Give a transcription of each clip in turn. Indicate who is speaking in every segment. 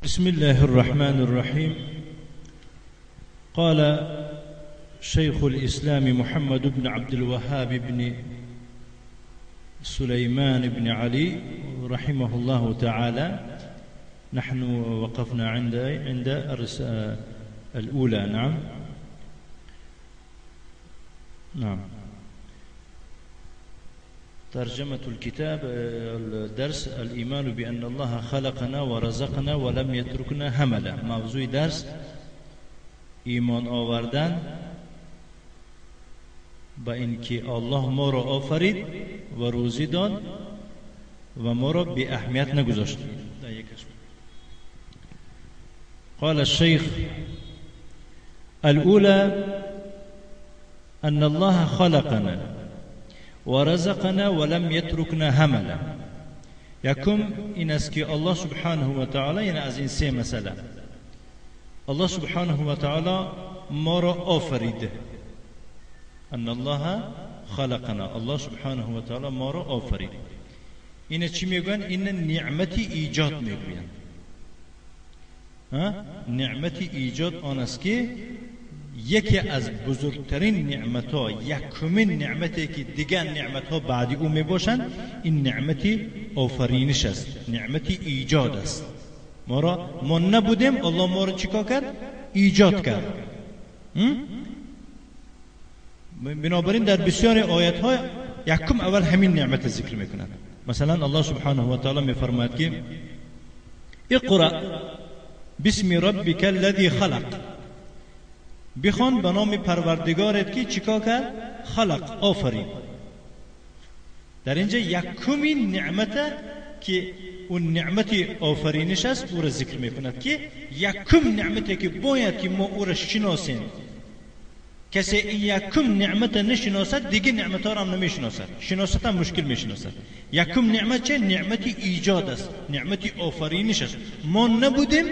Speaker 1: بسم الله الرحمن الرحيم. قال شيخ الإسلام محمد بن عبد الوهاب بن سليمان بن علي رحمه الله تعالى. نحن وقفنا عند الرسالة الأولى. نعم. ترجمة الكتاب الدرس الإيمان بأن الله خلقنا ورزقنا ولم يتركنا هملا. موضوع درس ایمان آوردن با اینکه الله ما را آفرید و روزی داد و ما را بی اهمیت نگذاشت. قال الشيخ الأولى أن الله خلقنا ورزقنا ولم يتركنا هملا. یکم این است که الله سبحانه و تعالی، یعنی از این سه مسئله، الله سبحانه و تعالی ما را آفرید. ان الله خلقنا، الله سبحانه و تعالی ما را آفرید. این چی میگن؟ این نعمتی ایجاد میگوین. نعمتی ایجاد آن است که یکی از بزرگترین نعمت‌ها، یکمین نعمتی که دیگر نعمت‌ها بعدی او میباشند، این نعمتی آفرینش است، نعمتی ایجاد است. ما نبودیم، الله ما را چیکار کرد؟ ایجاد کرد. بنابراین در بسیار آیات‌ها یکم اول همین نعمت ذکر میکنند. مثلا الله سبحانه و تعالی میفرماید که اقرأ بسم ربک الذی خلق، بخوان به نام پروردگارت که چیکار کرد؟ خلق، آفرید. در اینجا یکمین نعمت که اون نعمت آفرینش است او را ذکر میکند که یکم نعمتی که باید که ما او را شناسیم. کسی این یکم نعمت نشناسد دیگه نعمت ها را هم نمیشناسد، شناست هم مشکل میشناسد. یکم نعمت چه؟ نعمت ایجاد است، نعمت آفرینش است. ما نبودیم،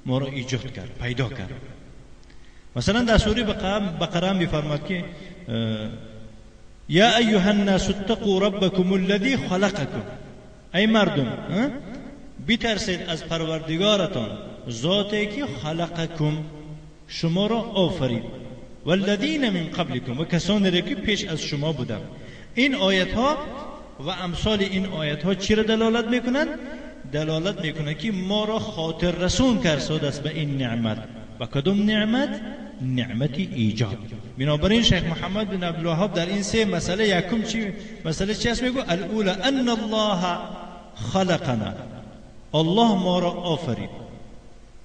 Speaker 1: ما را ایجاد کرد، پیدا کرد. مثلا در سوره بقره میفرماد که یا ایها الناس اتقوا ربکم الذی خلقکم، ای مردم بترسید از پروردگارتان، ذاتی که خلقکم، شما را آفرید، والذین من قبلکم، و کسانی را که پیش از شما بودند. این آیت ها و امثال این آیت ها چی را دلالت میکنند؟ دلالت میکنند که ما را خاطر رسون کرد است به این نعمت. و کدوم نعمت؟ نعمت ایجاد. بنابراین شیخ محمد بن عبدالوهاب در این سه مسئله یکم مسئله چی است میگو؟ الاولى ان الله خلقنا، الله ما را آفرید.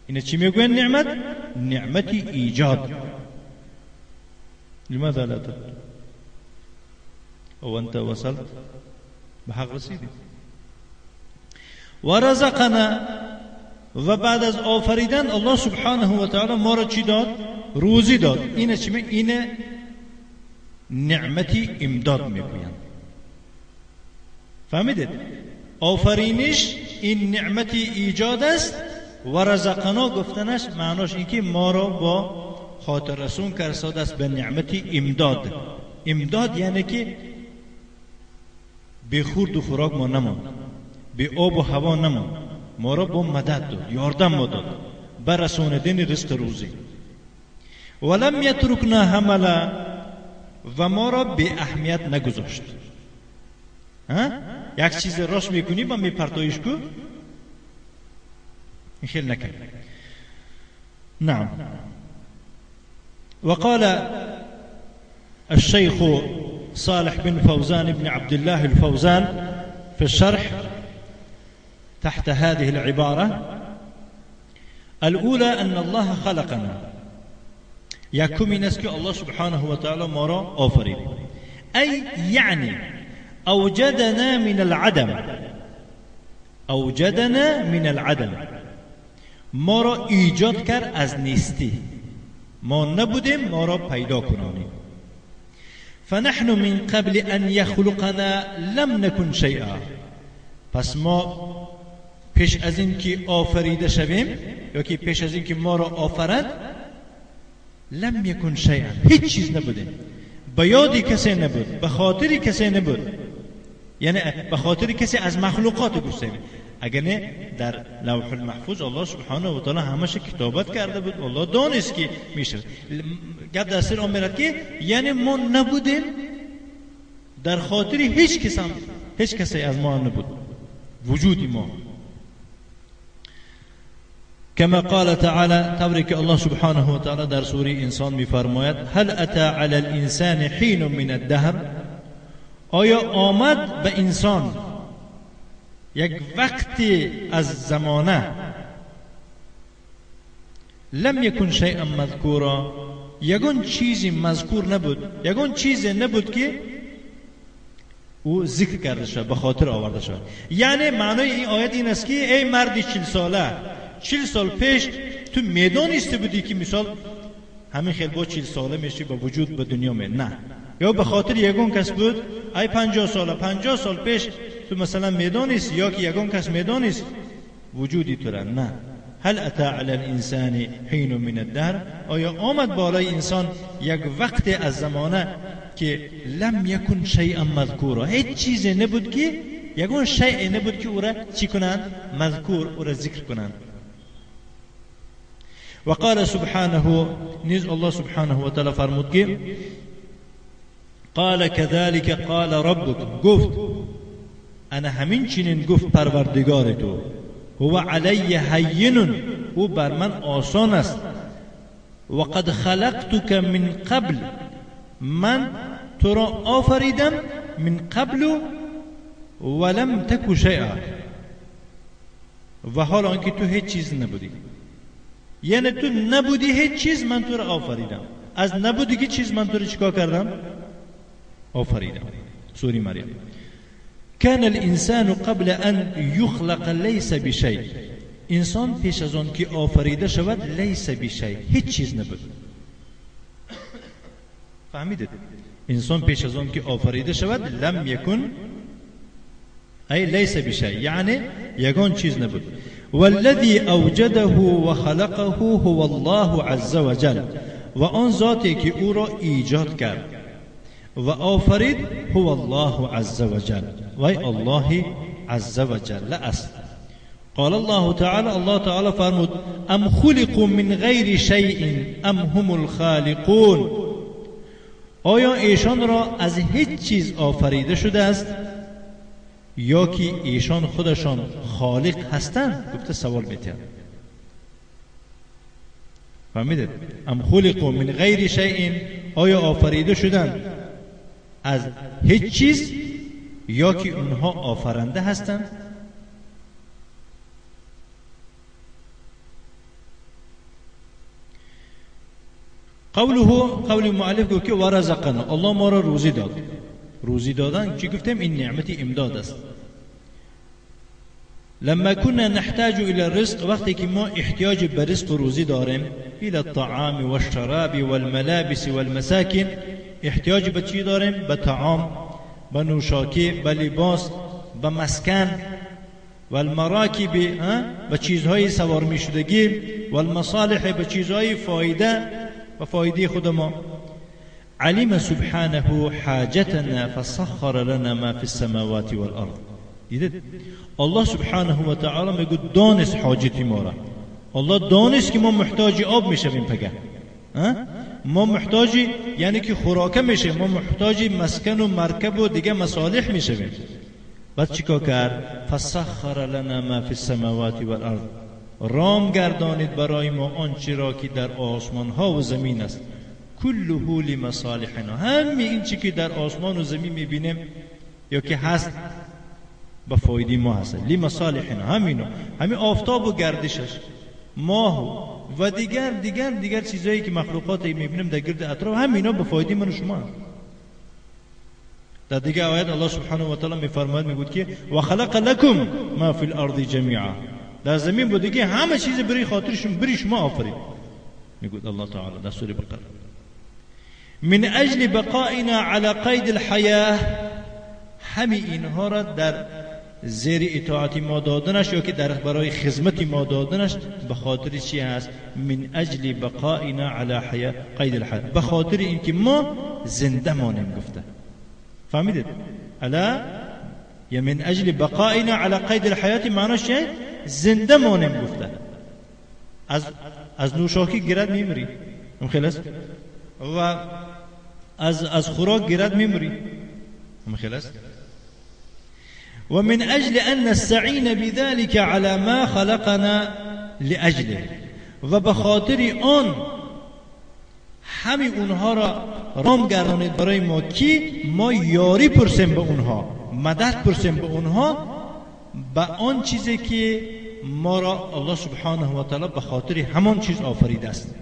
Speaker 1: این چی میگوین؟ نعمت، نعمت ایجاد. لماذا لا تقول او انت وصلت بحق رسیدی؟ ورزقنا، و بعد از آفریدن الله سبحانه و تعالی ما را چی داد؟ روزی داد. این چی می؟ این نعمتی امداد میگویند. فهمیدید؟ آفرینش این نعمتی ایجاد است، و رزقنا گفتنش معناش این که ما را با خاطر رسون کرد است به نعمتی امداد. امداد یعنی که به خورد و خوراک ما نماند، به آب و هوا نماند، ما را با مدد داد، یاردم ما داد برساندن رزق روزی. ولم یترکنا هملا، و ما را به اهمیت نگذاشت. یک چیز راست میکنی و میپرتایش کو، این خیلی نکن. نعم. وقال الشيخ صالح بن فوزان بن عبد الله الفوزان في الشرح تحت هذه العبارة الأولى أن الله خلقنا، يكم نسك الله سبحانه وتعالى مرا آفرين، أي يعني أوجدنا من العدم، أوجدنا من العدم، مرا ایجاد کرد از نیستی، ما نبودیم، ما را پیدا کنانیم. فنحن من قبل أن يخلقنا لم نكن شيئا، پس ما پیش از این که آفریده شویم، یا که پیش از این که ما را آفرد، لم یکن شیئا، هیچ چیز نبودیم، به یادی کسی نبود، به خاطری کسی نبود، یعنی به خاطر کسی از مخلوقات گفتیم. اگر نه در لوح المحفوظ الله سبحانه و تعالی همش کتابت کرده بود، الله دانست که میشه. گپ در سر آمد که یعنی ما نبودیم، در خاطر هیچ کسی از ما نبود وجودی ما. كما قال تعالى تبارك الله سبحانه وتعالى در سوره انسان میفرماید هل اتى على الانسان حين من الدهر، آیا آمد به انسان یک وقتی از زمانه لم يكن شيئا مذكورا، یگون چیزی مذکور نبود، یگون چیزی نبود که او ذکر کرده شد، به خاطر آورده شد. یعنی معنای این آیت این است که ای مردی 40 ساله، 40 سال پیش تو میدان ایسته بودی که مثال همین خیلی با 40 ساله میشی با وجود به دنیا می، نه، یا به خاطر یگون کس بود ای 50 ساله، 50 سال پیش تو مثلا میدان ایست، یا که یگون کس میدان ایست وجودی تو را، نه. هل اتى على الانسان حين من الدهر، آیا آمد بالای انسان یک وقت از زمانه که لم یکن شیئا مذکورا، هیچ چیزی نبود که یگون شیء نبود که او را چی کنند؟ مذکور، او را ذکر کنند. و قال سبحانه، نیز الله سبحانه و تعالی فرمود که قال كذلك قال ربك، گفت انا همین چنین گفت پروردگار تو، هو علی هین، او بر من آسان است، و قد خلقتك من قبل، من تو را آفریدم من قبل ولم تک شیئا، و حال آنکه تو هیچ چیز نبودی. یعنی تو نبودی هیچ چیز، من تو را آفریدم. از نبودی که چیز من تو را چیکار کردم؟ آفریدم. سوره مریم. كان الانسان قبل ان يخلق ليس بشيء، انسان پیش از آن که آفریده شود لیس بشیء، هیچ چیز نبود. فهمیدید؟ انسان پیش از آن که آفریده شود لم یکن ای لیس بشیء، یعنی یگان چیز نبود. والذی اوجده و خلقه هو الله عز وجل، و آن ذاتی که او را ایجاد کرد و آفرید هو الله عز وجل، وی الله عز وجل است. قال الله تعالى، الله تعالى فرمود ام خلقوا من غیر شیء ام هم الخالقون، آیا ایشان را از هیچ چیز آفریده شده است یا که ایشان خودشان خالق هستند؟ گفته سوال میتید. فهمیدید؟ ام خلقوا من غیر شیء، آیا آفریده شدند از هیچ چیز یا که اونها آفرنده هستند؟ قول مؤلف گفت که ورزقنا، الله ما را روزی داد. روزی دادن چی گفتیم؟ این نعمت امداد است. لما كنا نحتاج الى الرزق، وقتی که ما احتیاج به رزق و روزی داریم، الى الطعام والشراب والملابس والمساكن، احتیاج به چی داریم؟ به طعام، به نوشاکی، به لباس، به مسکن، والمراکب، به چیزهای سوار می شدگی، والمصالح، به چیزهای فایده و فایده خود ما. علم سبحانه حاجتنا فسخر لنا ما في السماوات والارض. دیدید؟ الله سبحانه و تعالی میگه دانست حاجت ما را. الله دانست که ما محتاج آب میشویم پگه، ما محتاجی یعنی که خوراکه میشه، ما محتاجی مسکن و مرکب و دیگه مصالح میشویم. بعد چیکار کرد؟ فسخر لنا ما في السماوات والارض، رام گردانید برای ما آنچه را که در آسمان ها و زمین است. کله لمصالحنا، همه این چی که در آسمان و زمین میبینیم یا که هست به فایده ما هست. لمصالحنا، همین آفتاب و گردشش، ماه و دیگر چیزایی که مخلوقات میبینیم در گرد اطراف، همینا به فایده من و شما هست. در دیگه آیات الله سبحانه و تعالی میفرماید، میگوید که و خلق لكم ما فی الارض جمیعا، در زمین بوده که همه چیز برای خاطرشون بری شما آفرید. میگوید الله تعالی در سوره بقره من اجل بقائنا على قید الحیاه، همه اینها را در زیر اطاعت ما دادنش یا که در برای خدمت ما دادنش به خاطر چی هست؟ من اجل بقائنا على قید الحیاه، به خاطر اینکه ما زنده مانیم. گفته فهمیدید؟ الا یا من اجل بقائنا علی قید الحیات معناش چیه؟ زنده مانیم گفته. از نوشاکی گرد میمری خلاص، و از خوراک گرد میمری خلاص. ومن أجل أن نستعين بذلك على ما خلقنا لأجله، و بخاطر آن همین اونها را رام گردانید برای ما که ما یاری پرسیم به اونها، مدد پرسیم به اونها، به آن چیزی که ما را الله سبحانه و تعالی به خاطر همان چیز آفریده است.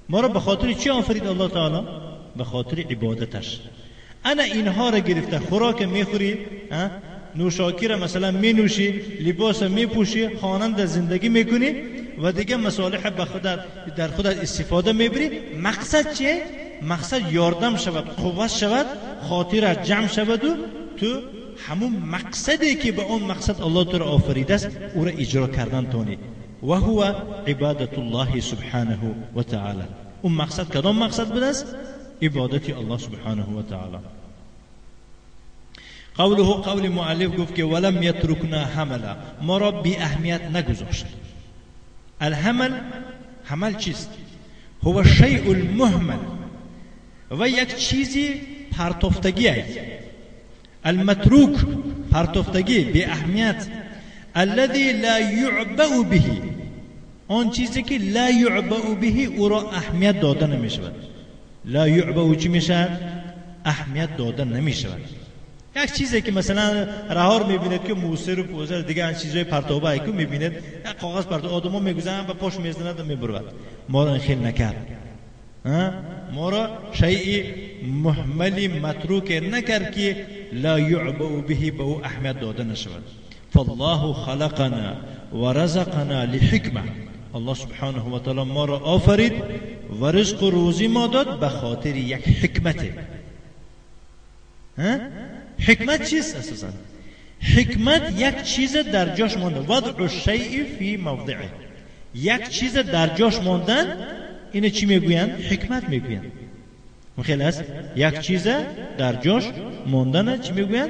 Speaker 1: ما را به خاطر چی آفرید الله تعالی؟ به خاطر عبادتش. انا اینها را گرفته خوراک میخوری، نوشاکی را مثلا می نوشی، لباس می پوشی، خاننده زندگی میکنی و دیگه مصالح در خودت استفاده میبری. مقصد چیه؟ مقصد یاردم شود، قوت شود، خاطر جمع شود و تو همون مقصدی که به اون مقصد الله تو را آفریده است او را اجرا کردن تونی. و هو عبادت الله سبحانه و تعالی. اون مقصد کدام مقصد بود است؟ عبادت الله سبحانه و تعالی. قوله قول مؤلف گفت که ولم یترکنا حملا، ما را بی اهمیت نگذاشت. الحمل، حمل چیست؟ هو الشیء المهمل، و یک چیزی پرتافتگی است. المتروک، پرتافتگی، بی اهمیت. الذي لا يعبأ به، آن چیزی که لا يعبأ به او را اهمیت داده نمی شود. لا يعبأ چی میشه؟ اهمیت داده نمی شود. یک چیزی که مثلا رهار میبینید که موسر و پوزر دیگه این چیزای پرتابه که میبینید، یک کاغذ پرتو آدمو میگذارن و پاش میزنند و میبرند. ما را خیل نکرد، ما را شیء مهملی متروک نکرد که لا يعبأ به به او اهمیت داده نشود. فالله خلقنا و رزقنا لحکمه، الله سبحانه و تعالی ما را آفرید و رزق و روزی ما داد به خاطر یک حکمته. حکمت چیست اساسا؟ حکمت یک چیز در جاش ماندن، وضع الشیء فی موضعه، یک چیز در جاش ماندن. اینه چی میگوین؟ حکمت میگوین. خیلی است، یک چیز در جاش ماندن چی میگوین؟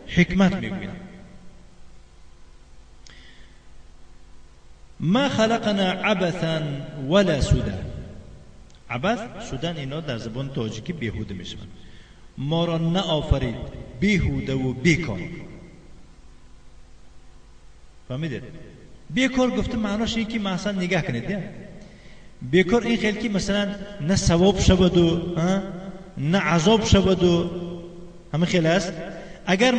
Speaker 1: حکمت میگوین. ما خلقنا عبثا ولا سودا. عبث، سودن اینا در زبان تاجیکی بیهوده میشن. ما را نه آفرید بیهوده و بیکار. فهمیدید؟ بیکار گفته معناش اینه که مثلا نگاه کنید، بیکار این خیلی که مثلا نه ثواب شود و نه عذاب شود و همه خیلی است. اگر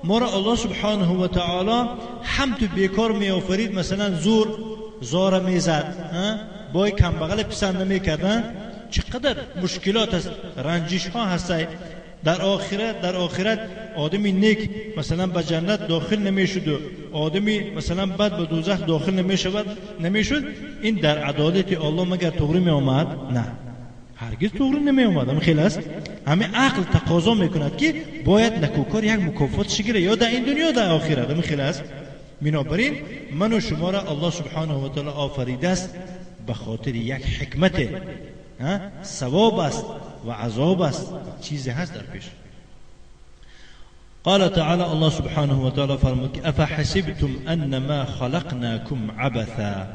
Speaker 1: ما را الله سبحانه و تعالی هم تو بیکار می آفرید، مثلا زور میزد، بای کم بغل پسند نمیکردن، چقدر مشکلات است، رنجش ها هست. در آخرت آدمی نیک مثلا به جنت داخل نمیشد و آدمی مثلا بد به دوزخ داخل نمیشد. این در عدالت الله مگر طوری می آمد؟ نه، هرگز طوری نمی آمد. خیلی است، همه عقل تقاضا میکند که باید نکوکار یک مکافات شگیره، یا در این دنیا در آخرت. خیلی است، بنابراین من و شما را الله سبحانه و تعالی آفریده است به خاطر یک حکمت. ثواب است و عذاب است، چیزی هست در پیش. قال تعالی، الله سبحانه و تعالی فرمود افحسبتم انما خلقناكم عبثا،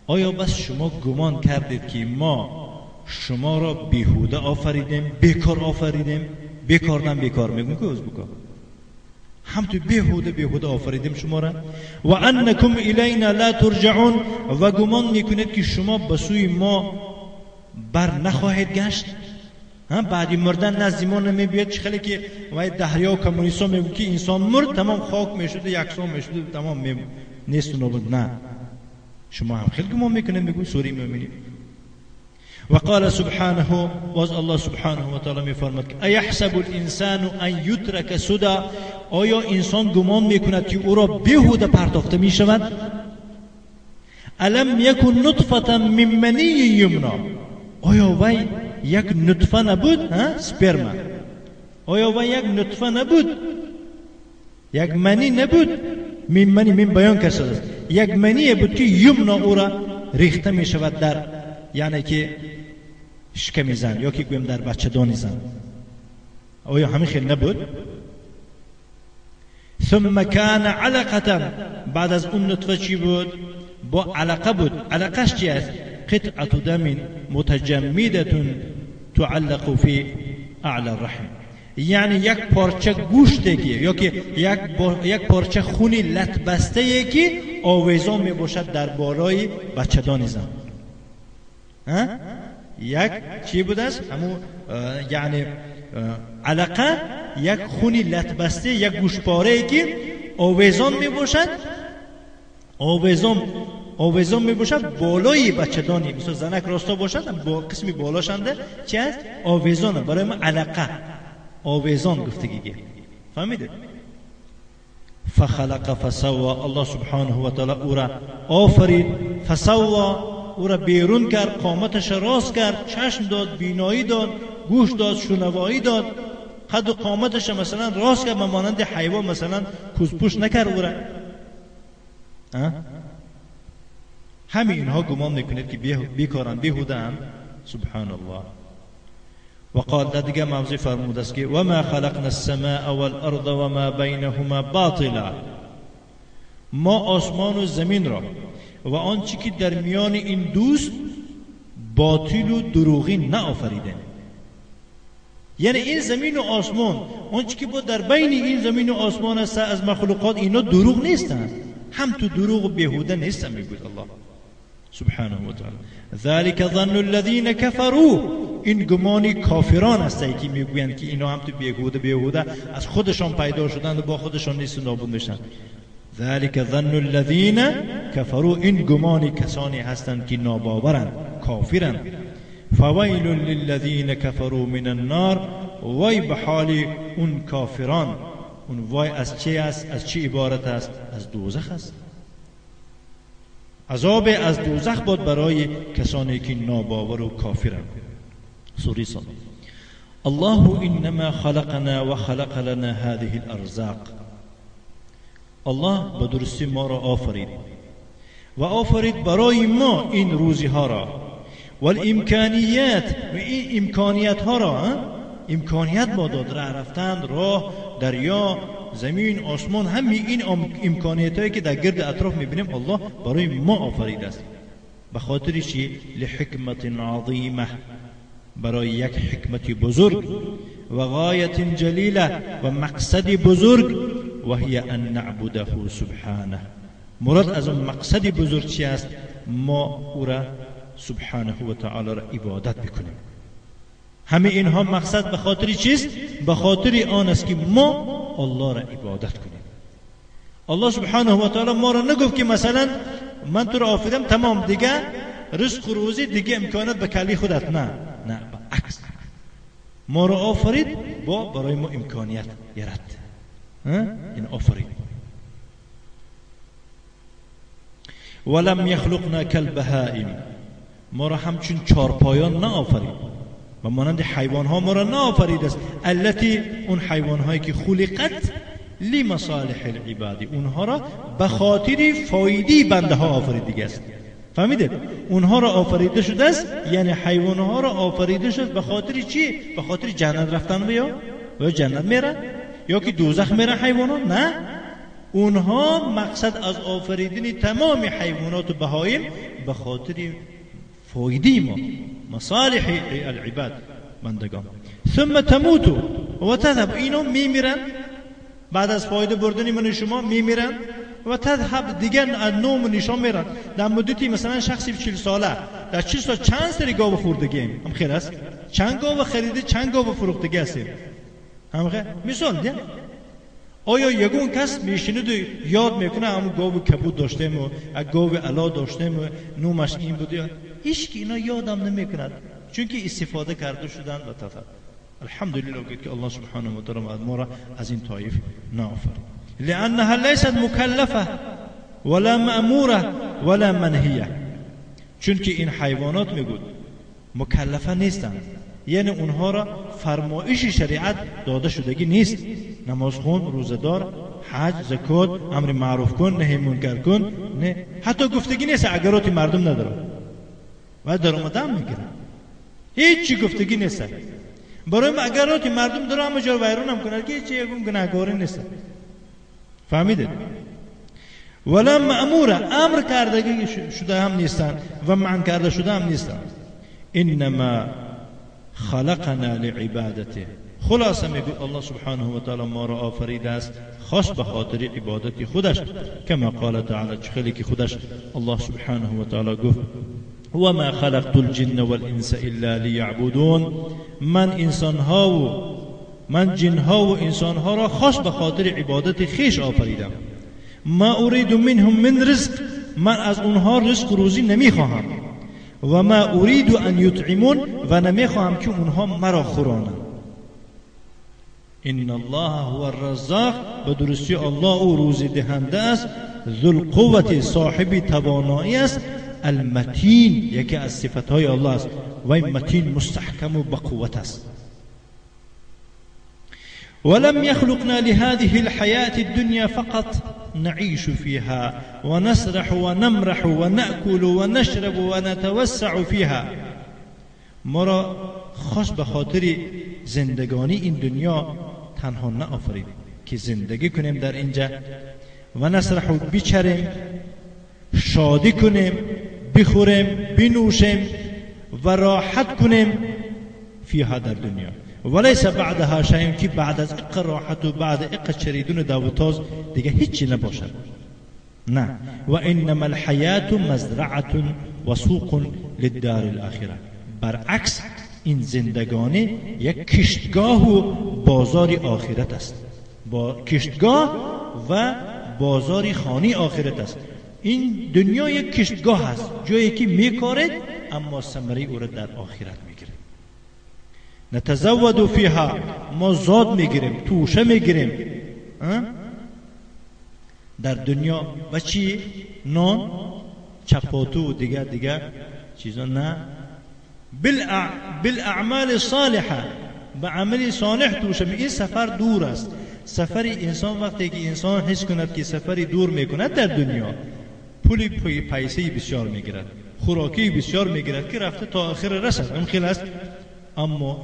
Speaker 1: آیا بس شما گمان کردید که ما شما را بیهوده آفریدیم، بیکار آفریدیم؟ بیکار میگم که بکار هم تو بیهوده آفریدیم شما را. و انکم الینا لا ترجعون، و گمان میکنید که شما به سوی ما بر نخواهید گشت. بعدی مردن نزد ما نمیبید. چه خیلی که وای دهریا و کمونیستا میگن که انسان مرد تمام خاک میشد، یکسان میشد، تمام نیست و نابود. نه، شما هم خیلی گمان میکنید میگن سوره میبینید. و قال سبحانه، واز الله سبحانه و تعالی میفرماد که ایحسب الانسان ان یترک سدى، آیا انسان گمان میکند که او را بیهوده پرتافته میشود؟ الم یکن نطفه من منی یمنا، آیا وای یک نطفه نبود؟ سپرما. آیا وای یک نطفه نبود؟ یک منی نبود؟ من بیان کرده یک منی بود که یمنا او را ریخته می شود در، یعنی که شکم زن، یا که گویم در بچه دانی زن. آیا همین خیلی نبود؟ ثم كان علقة، بعد از اون نطفه چی بود؟ با علقه بود. علقهش چی است؟ قطعة دم متجمدة تعلق في اعلى الرحم، یعنی یک پارچه گوشته که یا که یک پارچه خونی لط بسته که آویزان می باشد در بالای بچه‌دان زن. یک چی بود است؟ همون یعنی علقه یک خونی لط بسته، یک گوشپاره که آویزان می باشد، آویزان می باشد بالای بچه‌دانی، مثلا زنک راستا باشد با قسمی بالاشنده چی است؟ آویزانه. برای ما علقه آویزان گفتگی. فهمیده؟ فخلق فسوا، الله سبحانه و تعالی او را آفرید، فسوا او را بیرون کرد، قامتش راست کرد، چشم داد، بینایی داد، گوش داد، شنوایی داد، قد و قامتش مثلا راست کرد، مانند حیوان مثلا کوزپوش نکرد او را. همین اینها گمان میکنید که بیکارن، بیهوده اند. سبحان الله. وقال در دیگه موضوع فرموده است که وما خلقنا السماء والارض وما بینهما باطلا، ما آسمان و زمین را و آنچه که در میان این دوست باطل و دروغی نآفریدیم. یعنی این زمین و آسمان، آنچه که در بین این زمین و آسمان است از مخلوقات، اینا دروغ نیستند، هم تو دروغ و بیهوده نیستن. میگوید الله سبحانه و تعالی ذلك ظن الذين كفروا، این گمانی کافران است که میگویند که اینا هم تو بیهوده از خودشان پیدا شدند و با خودشان نیست و نابود میشن. ذلك ظن الذين كفروا، این گمانی کسانی هستند که ناباورند، کافرند. فویل للذین كفروا من النار، وای به حال اون کافران. اون وای از چه است؟ از چه عبارت است؟ از دوزخ است. عذاب از دوزخ بود برای کسانی که ناباور و کافرند. سوره صاد. الله انما خلقنا و خلق لنا هذه الارزاق، الله به درستی ما را آفرید و آفرید برای ما این روزی ها را، والامکانیات، و این امکانیت ها را، امکانیت ما داد، رفتن، راه، دریا، زمین، آسمان، همه این امکانیت هایی که در گرد اطراف میبینیم الله برای ما آفریده است. به خاطر چی؟ لحکمت عظیمه، برای یک حکمت بزرگ، و غایت جلیله، و مقصد بزرگ، و هی ان نعبده سبحانه. مراد از اون مقصد بزرگ چی است؟ ما او را سبحانه و تعالی را عبادت بکنیم. همه اینها مقصد به خاطر چیست؟ به خاطر آن است که ما الله را عبادت کنیم. الله سبحانه و تعالی ما را نگفت که مثلا من تو را آفریدم تمام دیگه رزق و روزی دیگه امکانات به کلی خودت، نه عکس، ما را آفرید با برای ما امکانیت یارد، این آفرید. ولم یخلقنا کالبهائم، ما را همچون چارپایان نه آفرید و مانند حیوان ها ما را نه آفرید است. التي، اون حیوان هایی که خلقت لمصالح العباد، اونها را به خاطر فایده بنده ها آفریده است. فهمیدید؟ اونها را آفریده شده است، یعنی حیوان ها را آفریده شد به خاطر چی؟ به خاطر جنت رفتن یا جنت میرن یا که دوزخ میرن حیوان ها؟ نه، اونها مقصد از آفریدن تمام حیوانات و بهایم به خاطر فایده ما، مصالح العباد، بندگان. ثم تموتو و تذهب، اینا میمیرن بعد از فایده بردن من شما، میمیرن و تذهب دیگه از نوم نشان میرن. در مدتی مثلا شخصی 40 ساله در 40 سال چند سری گاو خوردگی هم خیر است، چند گاو خریده، چند گاو فروختگی است هم خیر. مثال ده آیا یگون کس میشینه یاد میکنه همون گاو کبود داشتیم و گاو علا داشتیم و نومش این بود؟ هیچ کی اینا یادم نمیکند، چون که استفاده کرده شدن و تفر. الحمدلله که الله سبحانه و تعالی ما را از این طایف نافرد. لانها ليست مکلفه ولا مأموره ولا منهیه، چون که این حیوانات میگود مکلفه نیستند، یعنی اونها را فرمایش شریعت داده شدگی نیست. نماز خون، روزه دار، حج، زکات، امر معروف کن، نهی منکر کن، نه، حتی گفتگی نیست اگراتی مردم نداره و درآمد هم میگیرن، هیچ چی گفتگی نیست. برای اگراتی مردم داره همه جا ویران هم کنه که هیچ یکم گناهگاری نیست. فهمیدید؟ ولا مأموره، امر کرده شده هم نیستن و منع کرده شده هم نیستن. انما خلقنا لعبادته، خلاصه میگه الله سبحانه و تعالی ما را آفریده است خاص به خاطر عبادت خودش، کما قال تعالی، چخلی که خودش الله سبحانه و تعالی گفت وما خلقت الجن والانس الا ليعبدون، من جنها و انسانها را خاص به خاطر عبادت خیش آفریدم. ما اريد منهم من رزق، من از اونها رزق و روزی نمیخواهم. و ما اريد ان يطعمون، و نمیخواهم که اونها مرا خورانند. ان الله هو الرزاق، به درستی الله او روزی دهنده است، ذو القوة، صاحب توانایی است، المتین، یکی از صفتهای الله است و این متین مستحکم و بقوت است. ولم يخلقنا لهذه الحياة الدنيا فقط نعيش فيها ونسرح ونمرح ونأكل ونشرب ونتوسع فيها، ما را خاص به خاطر زندگانی این دنیا تنها نآفرید که زندگی کنیم در اینجا و نسرح، بچریم، شادی کنیم، بخوریم، بنوشیم و راحت کنیم فیها در دنیا، ولیس بعدها شیء، که بعد از اق راحت و بعد اق چریدون داوتاز دیگه هیچی نباشد. نه، و انما الحیات مزرعه و سوق للدار الاخره، برعکس این زندگانی یک کشتگاه و بازار آخرت است. با کشتگاه و بازار خانی آخرت است. این دنیا یک کشتگاه است، جایی که میکارید اما ثمره او را در آخرت میگیرید. نتزود فیها، ما زاد میگیریم، توشه میگیریم در دنیا. و چی؟ نان، چپاتو و دیگه چیزا نه. بالاعمال صالحه، به عمل صالح توشه. این سفر دور است. سفر انسان وقتی که انسان حس کند که سفری دور میکند در دنیا، پولی پیسه بسیار میگیرد، خوراکی بسیار میگیرد که رفته تا آخر رسد، این خیلی است. اما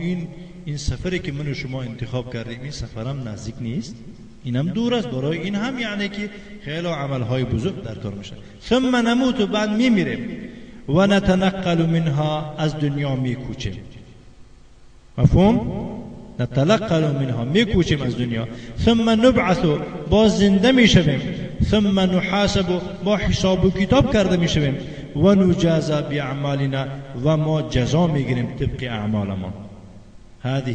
Speaker 1: این سفری که من و شما انتخاب کردیم، این سفرم نزدیک نیست، اینم دور است. برای این هم یعنی که خیلی عملهای بزرگ در کار میشه. ثم نموت، و بعد میمیریم. و نتنقل منها، از دنیا میکوچیم. مفهوم؟ نتنقل منها، میکوچیم از دنیا. ثم نبعث، باز زنده میشویم. ثم نحاسب، با حساب و کتاب کرده میشویم. و نجازا باعمالنا، و ما جزا میگیریم طبق اعمالمان. هذه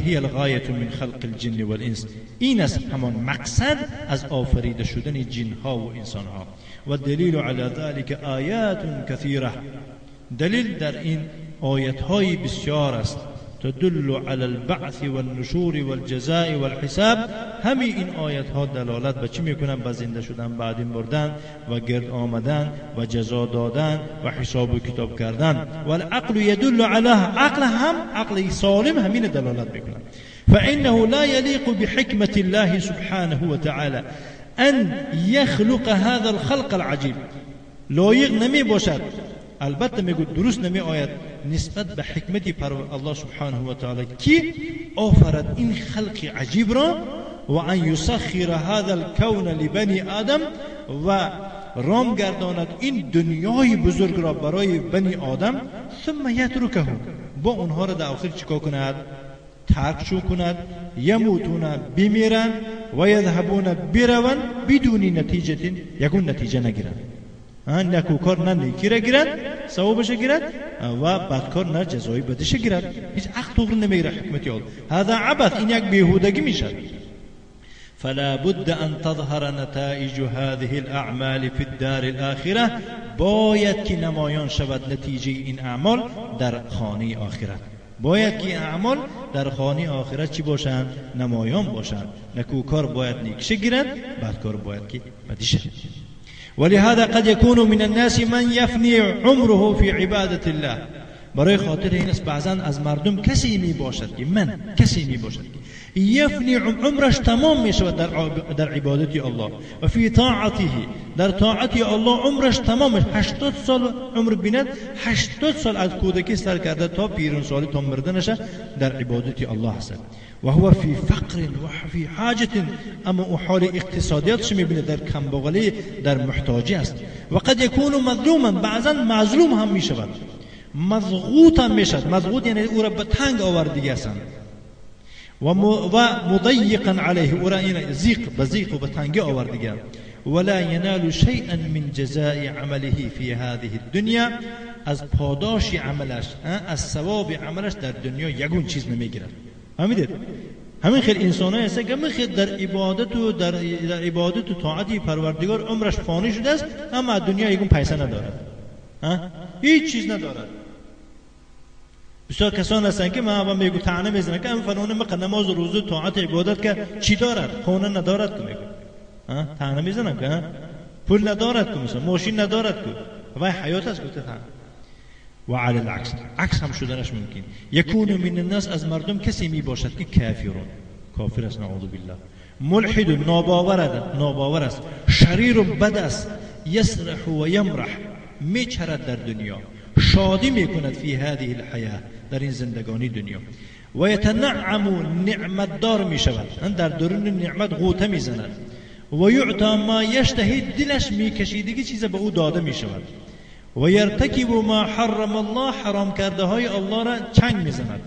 Speaker 1: هي الغایة من خلق الجن والانس، این است همان مقصد از آفریده شدن جنها و انسانها. و دلیل علی ذلك آیات کثیره، دلیل در این آیت‌های بسیار است. تدل علی البعث والنشور والجزاء والحساب، همه این آیت‌ها دلالت به چی میکنن؟ به زنده شدن بعد مردن و گرد آمدن و جزا دادن و حساب و کتاب کردن. والعقل يدل على، عقل سالم همین دلالت میکنه. فانه لا يليق بحكمة الله سبحانه وتعالى ان يخلق هذا الخلق العجيب، لایق نمی باشد، البته میگو درست نمی آید نسبت به حکمتی پر الله سبحانه و تعالی که آفرد این خلق عجیب را، و ان یسخر هذا الكون لبنی آدم، و رام گرداند این دنیای بزرگ را برای بنی آدم. ثم یترکه، با اونها را در آخر چیکار کند؟ ترک شو کند. یموتون، بمیرن. و یذهبون، بروند. بدون نتیجه، یکون نتیجه نگیرند. نکوکار نه نیکی را گیرد، ثوابش گیرد، و بدکار نه جزای بدش گیرد. هیچ عقل طور نمیگیره حکمتی آن. هذا عبث، این یک بیهودگی میشد. فلا بد ان تظهر نتائج هذه الاعمال في الدار الاخره، باید که نمایان شود نتیجه این اعمال در خانه آخرت. باید که این اعمال در خانه آخرت چی باشند؟ نمایان باشند. نکوکار باید نیکش گیرد، بدکار باید که بدش. ولهذا قد يكون من الناس من يفني عمره في عبادة الله، برای خاطر این است بعضا از مردم کسی می باشد که یفنی عمرش تمام می شود در عبادت الله و فی طاعته، در طاعت الله عمرش تمام. 80 سال عمر بیند، 80 سال از کودکی سر کرده تا پیرانسالی تا مردنش در عبادت الله هست. و هو فی فقر و فی حاجت، اما او حال اقتصادیاتش میبینه در کمبغلی، در محتاجی است. و قد یکون مظلوما، بعضا مظلوم هم میشود، مضغوط هم میشد. مضغوط یعنی او را به تنگ آوردگی هستند. و مضیقا علیه، او را این زیق بزیق و به تنگی آوردگی. ولا ینال شیئا من جزاء عمله فی هذه الدنیا، از پاداش عملش، از ثواب عملش در دنیا یگون چیز نمیگیرد. فهمیدید؟ همین خیلی انسانایی هست که میخواد در عبادت و طاعت پروردگار عمرش فانی شده است، اما دنیا یگون پیسه ندارد، هیچ چیز ندارد. بسیار کسان هستن که من میگو طعنه میزنن که این فلان مقدار نماز و روزه طاعت عبادت که چی دارد؟ خونه ندارد که میگو، طعنه میزنن که پول ندارد که، مثلا ماشین ندارد که، و حیات است گفته طعنه. و علی العکس، عکس هم شدنش ممکن. یکون من الناس، از مردم کسی می باشد که کافرون، کافر است، نعوذ بالله. ملحد، ناباور است. شریر، بد است. یسرح و یمرح، میچرد در دنیا، شادی میکند فی هذه الحیاه، در این زندگانی دنیا. و یتنعم، نعمت دار میشود، در درون نعمت غوطه میزند. و یعطى ما یشتهی، دلش میکشیدگی چیز به او داده میشود. و یرتکب ما حرم الله، حرام کرده های الله را چنگ میزند.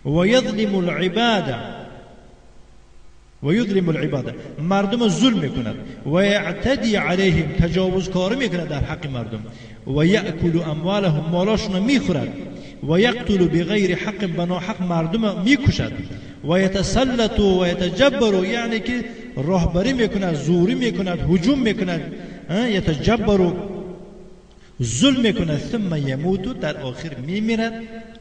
Speaker 1: و یظلم العباد، مردم ظلم میکند. و یعتدی علیهم، تجاوزکاری میکند در حق مردم. و یأکل اموالهم، مالاشون میخورد. و یقتل بغیر حق، بنا حق مردم میکشد. و یتسلط و یتجبر، یعنی که راهبری میکند، زوری میکند، هجوم میکند، یتجبر، ظلم میکند. ثم یموت، در آخر میمیرد.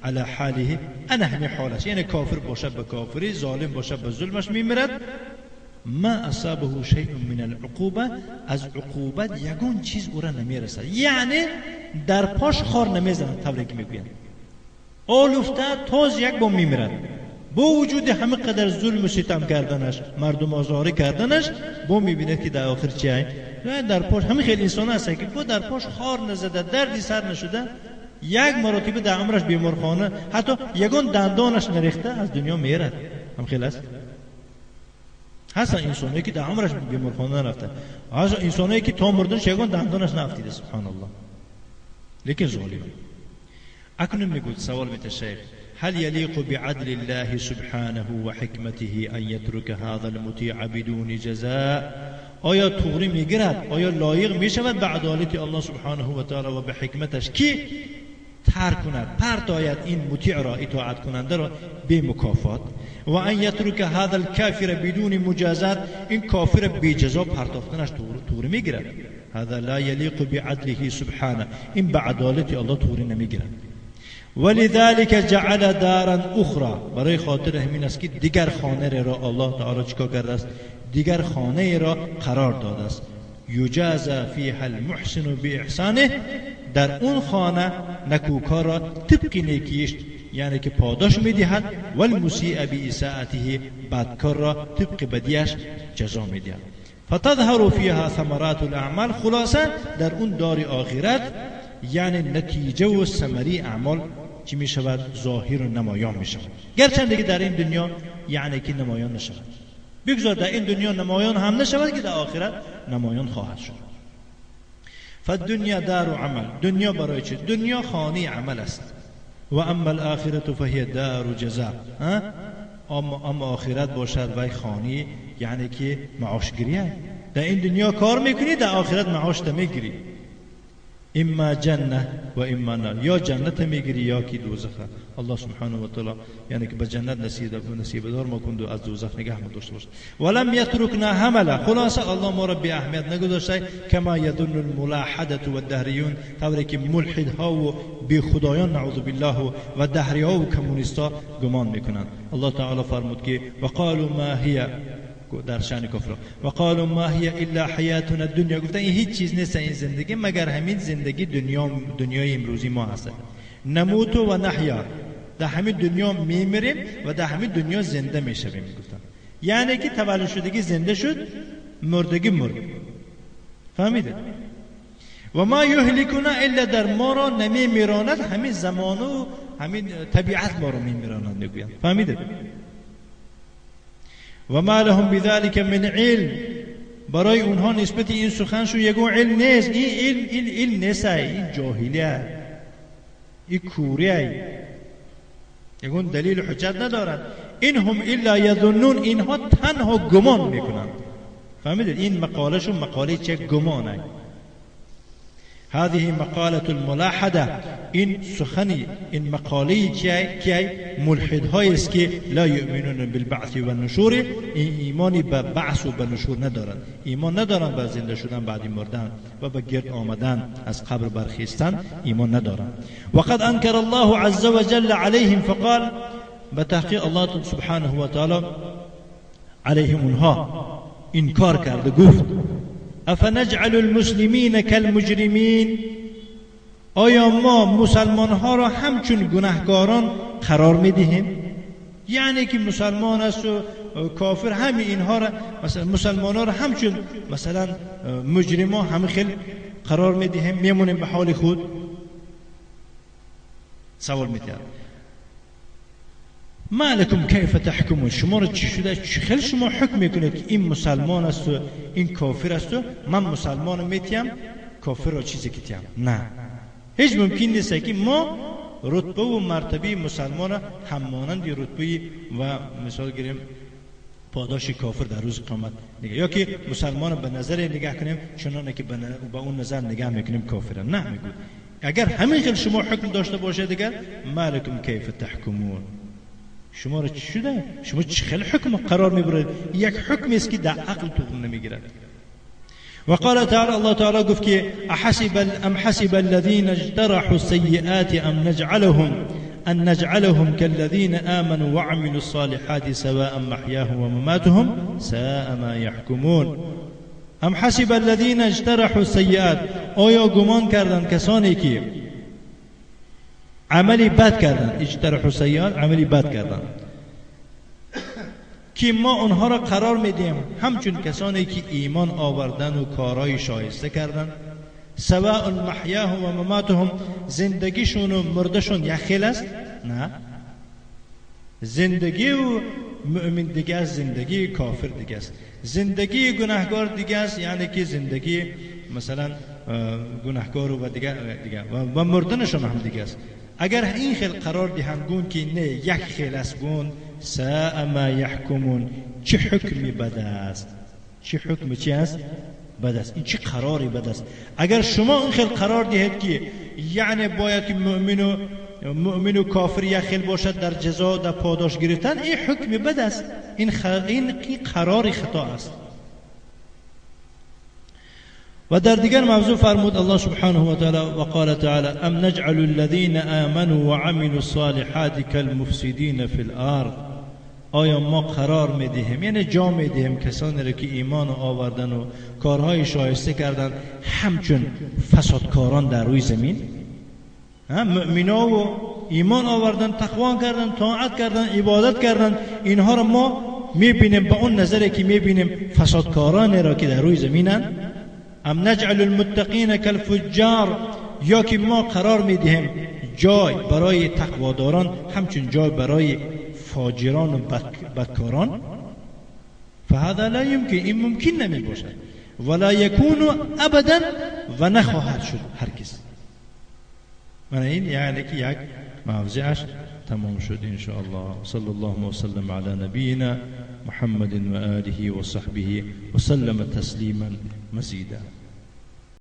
Speaker 1: علی حاله، انا همین حالش، یعنی کافر باشه به کافری، ظالم باشه به ظلمش میمیرد. ما اصابه شیء من العقوبه، از عقوبت یگون چیز او را نمیرسد، یعنی در پاش خار نمیزند. طوری که میگویند آلفته تاز یک بار میمیرد، با وجود همه قدر ظلم و ستم کردنش، مردم آزاری کردنش، با میبیند که در آخر چیه؟ در پاش همین خیلی انسان هست که با در پاش خار نزده، دردی سر نشده، یک مرتبه در عمرش بیمارخانه، حتی یگان دندانش نریخته، از دنیا میرد. هم خیلی است. هستن انسانی که در عمرش بیمارخانه نرفته، هستن انسانی که تا مردنش یگان دندانش نفتیده، سبحان الله، لیکن ظالم. اکنون میگوید، سوال میته شیخ، هل يليق بعدل الله سبحانه وحكمته أن يترك هذا المطيع بدون جزاء؟ آیا طوری میگیرد، آیا لایق میشود به عدالت الله سبحانه و تعالی و به حکمتش که ترک کند، پرت آید این مطیع را، اطاعت کننده را، بی مکافات؟ و ان یترک هذا الکافر بدون مجازات، این کافر بی جزا پرتافتنش طوری میگیرد. هذا لا يليق بعدله سبحانه، این به عدالت الله طوری نمیگیرد. ولذلك جعل دارا اخرى، برای خاطر همین است که دیگر خانه را الله تعالی چیکار کرده است؟ دیگر خانه را قرار داده است. یجازى فیها المحسن باحسانه، در اون خانه نکوکار را طبق نیکیش، یعنی که پاداش میدهد. و المسیء باساءته، بدکار را طبق بدیش جزا میدهد. فتظهر فیها ثمرات الاعمال، خلاصه در اون دار آخرت یعنی نتیجه و ثمره اعمال چی می شود؟ ظاهر و نمایان می شود. گرچند که در این دنیا یعنی که نمایان نشود، بگذار در این دنیا نمایان هم نشود که در آخرت نمایان خواهد شد. فالدنیا دار عمل، دنیا برای چه؟ دنیا خانه عمل است. و اما الاخرة فهي دار جزاء، اما آخرت باشد وای خانه، یعنی که معاش گیریه. در این دنیا کار میکنی، در آخرت معاش میگیری. اما جنه و اما نار، یا جنت میگیری یا کی دوزخ. الله سبحانه و تعالی یعنی که به جنت نصیب دار ما کند و از دوزخ نگه ما داشته باشه. ولم یترکنا هملا، خلاصه الله ما را بی اهمیت نگذاشته. کما یظن الملاحده و الدهریون، طوری که ملحدها و بی خدایان نعوذ بالله و دهریها و کمونیستا گمان میکنند. الله تعالی فرمود که وقالوا ما هي، در شأن کفر، و قالوا ما هي الا حیاتنا الدنیا، گفتن این هیچ چیز نیست این زندگی مگر همین زندگی دنیای امروزی ما هست. نموت و نحیا، در همین دنیا میمیریم و در همین دنیا زنده میشویم میگفتن. یعنی که تولد شدگی زنده شد، مردگی مرد. فهمیدید؟ و ما یهلکنا الا در ما را نمیمیراند، همین زمان و همین طبیعت ما را میمیراند میگویند. فهمیدید؟ و ما لهم بذلك من علم، برای اونها نسبت این سخنشون یگون علم نیست. این علم نیست، این جاهلیه، این کوریه، یگون دلیل حجت ندارند. این هم الا یظنون، اینها تنها گمان میکنند. فهمیدید؟ این مقالهشون مقاله چه گمانه. هذه مقالة الملاحده، این سخنی، این مقاله که ملحد های است که لا یؤمنون بالبعث و النشور، این ایمانی به بعث و به نشور ندارند، ایمان ندارند به زنده شدن بعد مردن و به گرد آمدن از قبر برخیستن، ایمان ندارند. وقد انکر الله عز وجل عليهم فقال، بتحقیق الله سبحانه و تعالی علیهم اونها انکار کرده، گفت افنجعل المسلمین کالمجرمین، آیا ما مسلمان ها را همچون گناهکاران قرار میدهیم؟ یعنی که مسلمان است و کافر همین اینها را، مثلا مسلمان ها را همچون مثلا مجرمان همه خیل قرار میدهیم، میمونیم به حال خود؟ سوال میتونم ما لکم کیف تحکمون، شما را چی شده، چی خیلی شما حکم میکنید که این مسلمان است و این کافر است و من مسلمان میتیم کافر را چیزی که تیم؟ نه، هیچ ممکن نیست که ما رتبه و مرتبه مسلمان همانند رتبه و مثال گیریم پاداش کافر در روز قیامت نگاه، یا که مسلمان به نظر نگاه کنیم چنانه که به اون نظر نگاه میکنیم کافر. نه، میگو اگر همین خیلی شما حکم داشته باشه دیگر ما لکم کیف تحکمون، شما را چی شده؟ شما چه خیلی حکم قرار میبرید؟ یک حکم است که در عقل تو نمیگیرد. و قال تعالی، الله تعالی گفت که ام حسب الذين اجترحوا السيئات ان نجعلهم كالذين آمنوا وعملوا الصالحات سواء محياهم ومماتهم ساء ما يحكمون. ام حسب الذين اجترحوا السيئات، آیا گمان کردند کسانی که عملی بد کردن، اجترحوا سیئات، عملی بد کردن، که ما اونها را قرار میدیم همچون کسانی که ایمان آوردن و کارهای شایسته کردن، سواء محیاهم و مماتهم، زندگیشون و مردشون یخیل است؟ نه، زندگی و مؤمن دیگه است، زندگی کافر دیگه است. زندگی گناهکار دیگه است، یعنی که زندگی مثلا گناهکار و دیگه و مردنشون هم دیگه است. اگر این خیل قرار دهند گون که نه یک خیل است گون، ساء ما یحکمون، چه حکمی بد است، چه حکم چی است؟ بد است. این چه قراری بد است. اگر شما این خیل قرار دهید که یعنی باید که مؤمن و کافر یک خیل باشد در جزا در پاداش گرفتن، این حکم بد است، این قرار خطا است. و در دیگر موضوع فرمود الله سبحانه و تعالی و قال تعالی ام نجعل الذين آمنوا وعملوا الصالحات كالمفسدين في الارض، آیا ما قرار میدهیم، یعنی جا میدهیم کسانی را که ایمان آوردن و کارهای شایسته کردن همچون فسادکاران در روی زمین؟ مؤمنا و ایمان آوردن، تقوا کردن، طاعت کردن، عبادت کردن، اینها را ما میبینیم به اون نظری که میبینیم فسادکاران را که در روی زمینن؟ ام نجعل المتقین کالفجار، یا که ما قرار میدهیم جای برای تقواداران همچون جای برای فاجران و بدکاران؟ فهذا لا يمكن، این ممکن نمی باشد. ولا يكون ابدا، و نخواهد شد هرگز. من این یعنی که یک موضوعش تمام شد ان شاء الله. صلی الله وسلم علی نبینا محمد و آله و صحبه وسلم تسلیما مزیدا.